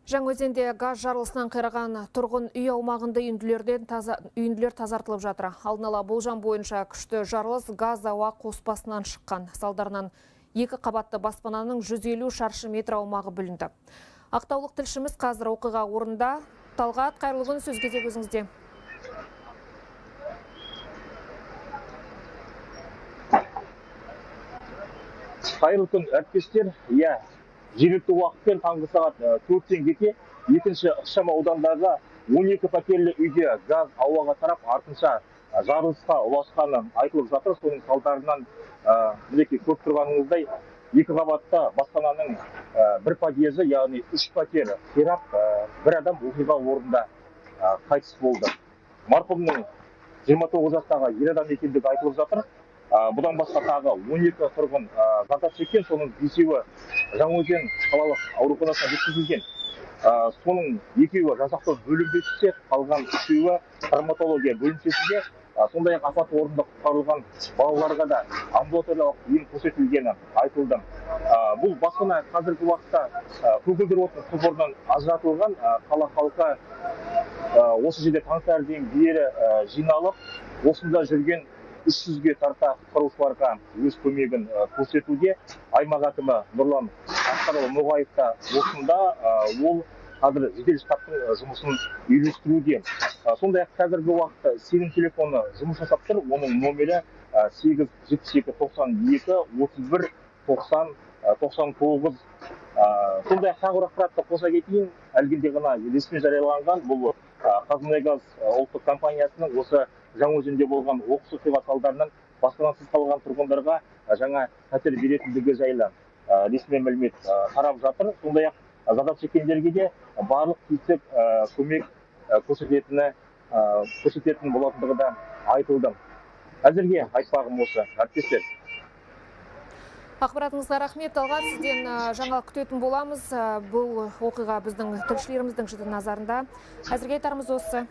Жаңаөзенде газ жарылысынан қираған тұрғын үй аумағында үйінділер тазартылып жатыр. Алдын ала болжам бойынша күшті жарылыс газ ауа қоспасынан шыққан. Салдарынан 2 қабатты баспананың 150 шаршы метр аумағы бүлінді. Ақтаулық тілшіміз қазір оқиға орнында. Талғат, қайырлы күн, сөз кезек өзіңізде. Қайырлы күн, әріптестер. Жергілікті уақытпен таңғы сағат 4-тен кете екінші ықшам аудандағы 12 пәтерлі үйде газ ауаға тарап, артынша жарылысқа ұласқаны айтылып жатыр. Соның салдарынан мінекей көріп тұрғаныңыздай 2 қабатты баспананың бір подъезі, яғни 3 пәтер қирап, бір адам оқиға орнында қайтыс болды. Марқұмның 29 жастағы ер адам екендігі айтылып жатыр. Бұдан басқа тағы 12 тұрғын зардап шеккен, соның 5-еуі Жаңаөзен қалалық ауруханасына жеткізілген. Соның 2-еуі жасақтау бөлімде түссе, қалған 3-еуі травматология бөлімшесінде, сондай-ақ апат орнында құтқарылған балаларға да амбулаториялық ем көрсетілгені айтылды. Бұл баспана қазіргі уақытта көгілдір отын құбырынан ажыратылған. Қала халқы осы жерде таңертеңнен бері жиналып, осында жүрген 300-ге тарта құтқарушыларға өз көмегін көрсетуде. Аймақ әкімі Нұрлан Асқарұлы Ноғаев та осында, ол қазір жедел штабтың жұмысын үйлестіруде. Сондай-ақ қазіргі уақытта сенім телефоны жұмыс жасап тұр. Оның номері 872 92 31 90 99. Сондай-ақ тағы ақпаратты қоса кетейін. Әлгінде ғана ресми жарияланған бұл Қазмұнайгаз ұлттық компаниясының осы Жаңаөзенде болған оқыс оқиға салдарынан баспанасыз қалған тұрғындарға жаңа пәтер беретіндігі жайлы ресми мәлімет тарап жатыр. Сондай-ақ зардап шеккендерге де барлық тиісті көмек көрсететін болатындығы да айтылды. Әзірге айтпағым осы, әріптестер. Ақпаратыңызға рахмет, Талғат, сізден жаңалық күтетін боламыз. Бұл оқиға біздің тілшілеріміздің жіті назарында. Әзірге айтарымыз осы.